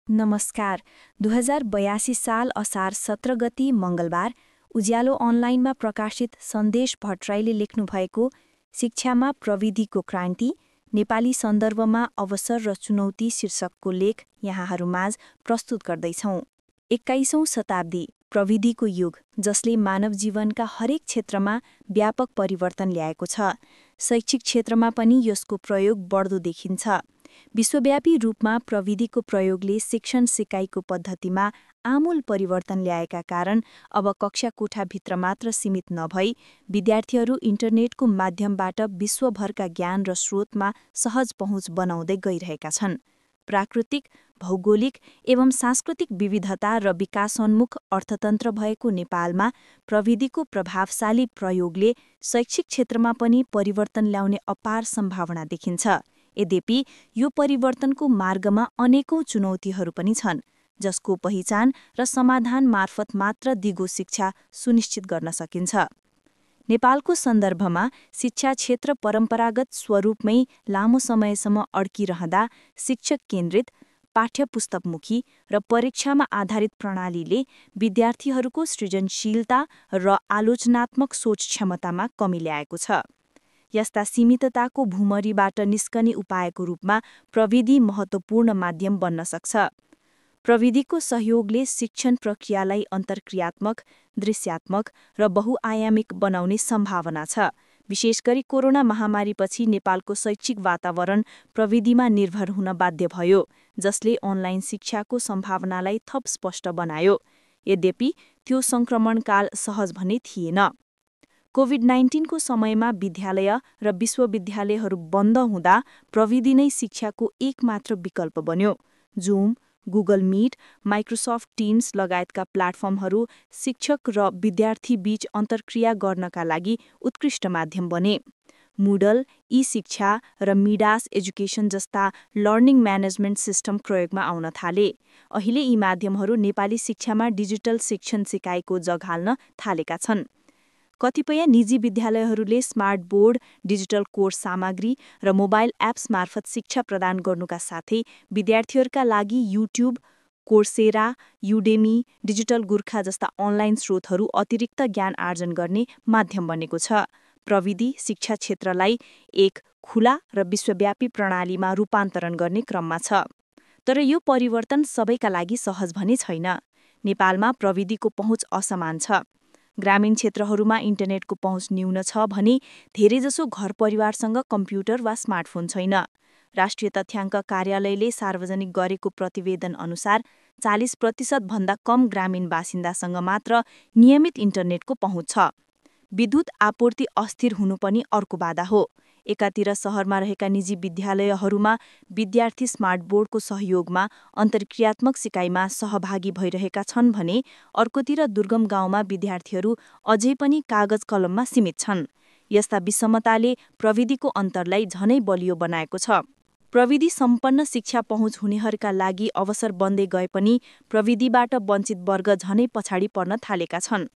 नमस्कार। 2082 साल असार 17 गति मङ्गलबार उज्यालो अनलाइनमा प्रकाशित सन्देश भट्टराईले लेख्नुभएको शिक्षामा प्रविधिको क्रान्ति नेपाली सन्दर्भमा अवसर र चुनौती शीर्षकको लेख यहाँहरूमाझ प्रस्तुत गर्दैछौँ। 21औं शताब्दी प्रविधिको युग जसले मानव जीवनका हरेक क्षेत्रमा व्यापक परिवर्तन ल्याएको छ। शैक्षिक क्षेत्रमा पनि यसको प्रयोग बढ्दो देखिन्छ। विश्वव्यापी रूपमा प्रविधिको प्रयोगले शिक्षण सिकाइको पद्धतिमा आमूल परिवर्तन ल्याएका कारण अब कक्षा कोठाभित्र मात्र सीमित नभई विद्यार्थीहरू इन्टरनेटको माध्यमबाट विश्वभरका ज्ञान र स्रोतमा सहज पहुँच बनाउँदै गइरहेका छन्। प्राकृतिक, भौगोलिक एवं सांस्कृतिक विविधता र विकासोन्मुख अर्थतन्त्र भएको नेपालमा प्रविधिको प्रभावशाली प्रयोगले शैक्षिक क्षेत्रमा पनि परिवर्तन ल्याउने अपार सम्भावना देखिन्छ। यद्यपि यो परिवर्तनको मार्गमा अनेकौं चुनौतीहरू पनि छन्, जसको पहिचान र समाधान मार्फत मात्र दिगो शिक्षा सुनिश्चित गर्न सकिन्छ। नेपालको सन्दर्भमा शिक्षा क्षेत्र परम्परागत स्वरूपमै लामो समयसम्म अड्किरहँदा शिक्षक केन्द्रित, पाठ्यपुस्तकमुखी र परीक्षामा आधारित प्रणालीले विद्यार्थीहरूको सृजनशीलता र आलोचनात्मक सोच क्षमतामा कमी ल्याएको छ। यस्ता सीमितताको भूमरीबाट निस्कने उपायको रूपमा प्रविधि महत्त्वपूर्ण माध्यम बन्न सक्छ। प्रविधिको सहयोगले शिक्षण प्रक्रियालाई अन्तर्क्रियात्मक, दृश्यात्मक र बहुआयामिक बनाउने सम्भावना छ। विशेष गरी कोरोना महामारीपछि नेपालको शैक्षिक वातावरण प्रविधिमा निर्भर हुन बाध्य भयो, जसले अनलाइन शिक्षाको सम्भावनालाई थप स्पष्ट बनायो। यद्यपि त्यो सङ्क्रमणकाल सहज भने थिएन। कोभिड-19 को समयमा विद्यालय र विश्वविद्यालयहरू बन्द हुँदा प्रविधि नै शिक्षाको एकमात्र विकल्प बन्यो। Zoom, Google Meet, Microsoft Teams लगायतका प्लाटफर्महरू शिक्षक र विद्यार्थीबीच अन्तर्क्रिया गर्नका लागि उत्कृष्ट माध्यम बने। मुडल, ई-शिक्षा र मिडास एजुकेसन जस्ता लर्निङ म्यानेजमेन्ट सिस्टम प्रयोगमा आउन थाले। अहिले यी माध्यमहरू नेपाली शिक्षामा डिजिटल शिक्षण सिकाइको जग हाल्न थालेका छन्। कतिपय निजी विद्यालयहरूले स्मार्ट बोर्ड, डिजिटल कोर्स सामग्री र मोबाइल एप्स मार्फत शिक्षा प्रदान गर्नुका साथै विद्यार्थीहरूका लागि YouTube, Coursera, Udemy, digital Gurkha जस्ता अनलाइन स्रोतहरू अतिरिक्त ज्ञान आर्जन गर्ने माध्यम बनेको छ। प्रविधि शिक्षा क्षेत्रलाई एक खुला र विश्वव्यापी प्रणालीमा रूपान्तरण गर्ने क्रममा छ। तर यो परिवर्तन सबैका लागि सहज भने छैन। नेपालमा प्रविधिको पहुँच असमान छ। ग्रामीण क्षेत्रहरूमा इन्टरनेटको पहुँच न्यून छ भने धेरैजसो घर परिवारसँग कम्प्युटर वा स्मार्टफोन छैन। राष्ट्रिय तथ्याङ्क कार्यालयले सार्वजनिक गरेको प्रतिवेदन अनुसार 40% भन्दा कम ग्रामीण बासिन्दासँग मात्र नियमित इन्टरनेटको पहुँच छ। विद्युत आपूर्ति अस्थिर हुनु पनि अर्को बाधा हो। एकातिर शहरमा रहेका निजी विद्यालयहरूमा विद्यार्थी स्मार्ट बोर्डको सहयोगमा अन्तर्क्रियात्मक सिकाइमा सहभागी भइरहेका छन् भने अर्कोतिर दुर्गम गाउँमा विद्यार्थीहरू अझै पनि कागज कलममा सीमित छन्। यस्ता विषमताले प्रविधिको अन्तरलाई झनै बलियो बनाएको छ। प्रविधि सम्पन्न शिक्षा पहुँच हुनेहरूका लागि अवसर बन्दै गए पनि प्रविधिबाट वञ्चित वर्ग झनै पछाडि पर्न थालेका छन्।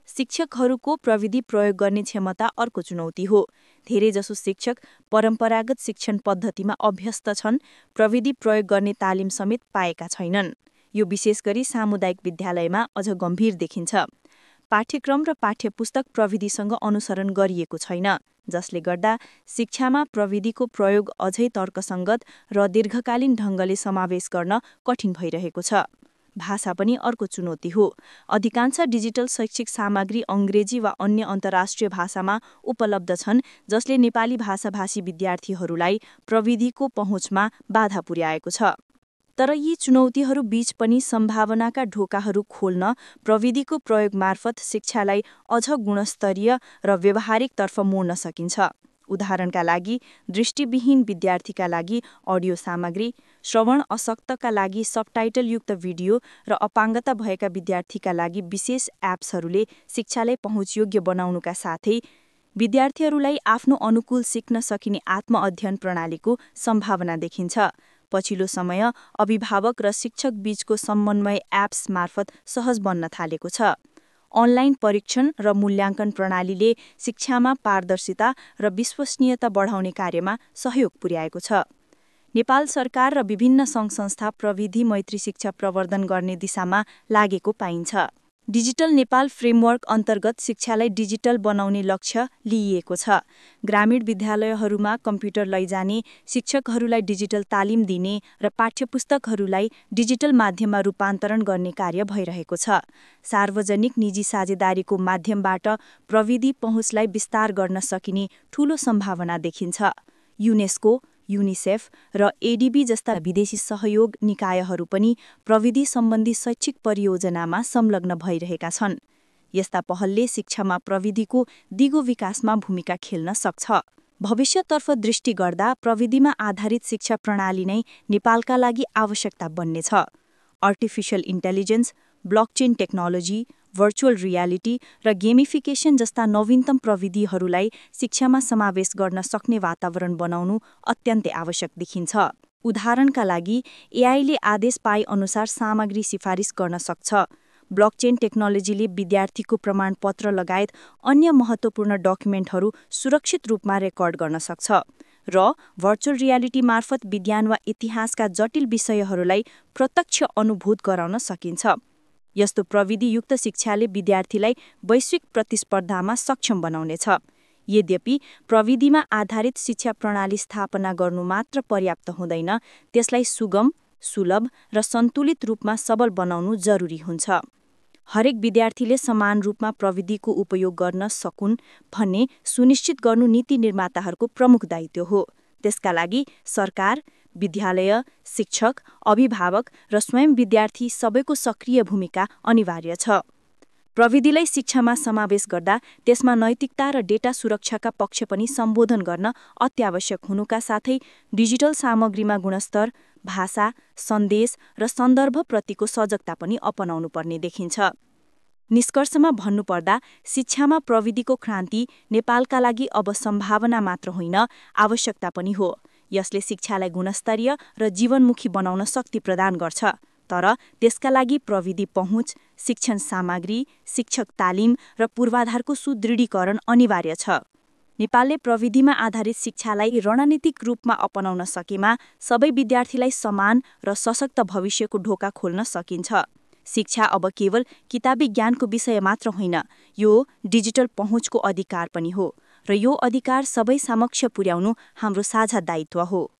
शिक्षकहरूको प्रविधि प्रयोग गर्ने क्षमता अर्को चुनौती हो। धेरैजसो शिक्षक परम्परागत शिक्षण पद्धतिमा अभ्यस्त छन्, प्रविधि प्रयोग गर्ने तालिम समेत पाएका छैनन्। यो विशेष गरी सामुदायिक विद्यालयमा अझ गम्भीर देखिन्छ। पाठ्यक्रम र पाठ्यपुस्तक प्रविधिसँग अनुसरण गरिएको छैन, जसले गर्दा शिक्षामा प्रविधिको प्रयोग अझै तर्कसङ्गत र दीर्घकालीन ढङ्गले समावेश गर्न कठिन भइरहेको छ। भाषा पनि अर्को चुनौती हो। अधिकांश डिजिटल शैक्षिक सामग्री अङ्ग्रेजी वा अन्य अन्तर्राष्ट्रिय भाषामा उपलब्ध छन्, जसले नेपाली भाषाभाषी विद्यार्थीहरूलाई प्रविधिको पहुँचमा बाधा पुर्याएको छ। तर यी चुनौतीहरू बीच पनि सम्भावनाका ढोकाहरू खोल्न प्रविधिको प्रयोग मार्फत शिक्षालाई अझ गुणस्तरीय र व्यावहारिकतर्फ मोड्न सकिन्छ। उदाहरणका लागि दृष्टिविहीन विद्यार्थीका लागि अडियो सामग्री, श्रवण अशक्तका लागि सबटाइटलयुक्त भिडियो र अपाङ्गता भएका विद्यार्थीका लागि विशेष एप्सहरूले शिक्षालाई पहुँचयोग्य बनाउनुका साथै विद्यार्थीहरूलाई आफ्नो अनुकूल सिक्न सकिने आत्म-अध्ययन प्रणालीको सम्भावना देखिन्छ। पछिल्लो समय अभिभावक र शिक्षक बीचको समन्वय एप्स मार्फत सहज बन्न थालेको छ। अनलाइन परीक्षण र मूल्याङ्कन प्रणालीले शिक्षामा पारदर्शिता र विश्वसनीयता बढाउने कार्यमा सहयोग पुर्याएको छ। नेपाल सरकार र विभिन्न सङ्घ-संस्था प्रविधि मैत्री शिक्षा प्रवर्धन गर्ने दिशामा लागेको पाइन्छ। डिजिटल नेपाल फ्रेमवर्क अन्तर्गत शिक्षालाई डिजिटल बनाउने लक्ष्य लिइएको छ। ग्रामीण विद्यालयहरूमा कम्प्युटर लैजाने, शिक्षकहरूलाई डिजिटल तालिम दिने र पाठ्यपुस्तकहरूलाई डिजिटल माध्यममा रूपान्तरण गर्ने कार्य भइरहेको छ। सार्वजनिक निजी साझेदारीको माध्यमबाट प्रविधि पहुँचलाई विस्तार गर्न सकिने ठूलो सम्भावना देखिन्छ। युनेस्को, युनिसेफ र एडीबी जस्ता विदेशी सहयोग निकायहरू पनि प्रविधि सम्बन्धी शैक्षिक परियोजनामा संलग्न भइरहेका छन्। यस्ता पहलले शिक्षामा प्रविधिको दिगो विकासमा भूमिका खेल्न सक्छ। भविष्यतर्फ दृष्टि गर्दा प्रविधिमा आधारित शिक्षा प्रणाली नै नेपालका लागि आवश्यकता बन्नेछ। Artificial intelligence, blockchain technology, virtual reality र गेमिफिकेसन जस्ता नवीनतम प्रविधिहरूलाई शिक्षामा समावेश गर्न सक्ने वातावरण बनाउनु अत्यन्तै आवश्यक देखिन्छ। उदाहरणका लागि, एआईले आदेश पाए अनुसार सामग्री सिफारिस गर्न सक्छ। ब्लकचेन टेक्नोलोजीले विद्यार्थीको प्रमाणपत्र लगायत अन्य महत्त्वपूर्ण डकुमेन्टहरू सुरक्षित रूपमा रेकर्ड गर्न सक्छ र भर्चुअल रियालिटी मार्फत विज्ञान वा इतिहासका जटिल विषयहरूलाई प्रत्यक्ष अनुभूत गराउन सकिन्छ। यस्तो प्रविधियुक्त शिक्षाले विद्यार्थीलाई वैश्विक प्रतिस्पर्धामा सक्षम बनाउनेछ। यद्यपि प्रविधिमा आधारित शिक्षा प्रणाली स्थापना गर्नु मात्र पर्याप्त हुँदैन, त्यसलाई सुगम, सुलभ र सन्तुलित रूपमा सबल बनाउनु जरुरी हुन्छ। हरेक विद्यार्थीले समान रूपमा प्रविधिको उपयोग गर्न सकुन् भन्ने सुनिश्चित गर्नु नीति निर्माताहरूको प्रमुख दायित्व हो। त्यसका लागि सरकार, विद्यालय, शिक्षक, अभिभावक र स्वयं विद्यार्थी सबैको सक्रिय भूमिका अनिवार्य छ। प्रविधिलाई शिक्षामा समावेश गर्दा त्यसमा नैतिकता र डेटा सुरक्षाका पक्ष पनि सम्बोधन गर्न अत्यावश्यक हुनुका साथै डिजिटल सामग्रीमा गुणस्तर, भाषा, सन्देश र सन्दर्भप्रतिको सजगता पनि अपनाउनु पर्ने देखिन्छ। निष्कर्षमा भन्नुपर्दा शिक्षामा प्रविधिको क्रान्ति नेपालका लागि अब सम्भावना मात्र होइन, आवश्यकता पनि हो। यसले शिक्षालाई गुणस्तरीय र जीवनमुखी बनाउन शक्ति प्रदान गर्छ। तर त्यसका लागि प्रविधि पहुँच, शिक्षण सामग्री, शिक्षक तालिम र पूर्वाधारको सुदृढीकरण अनिवार्य छ। नेपालले प्रविधिमा आधारित शिक्षालाई रणनीतिक रूपमा अपनाउन सकेमा सबै विद्यार्थीलाई समान र सशक्त भविष्यको ढोका खोल्न सकिन्छ। शिक्षा अब केवल किताबी ज्ञानको विषय मात्र होइन, यो डिजिटल पहुँचको अधिकार पनि हो र यो अधिकार सबै समक्ष पुर्याउनु हाम्रो साझा दायित्व हो।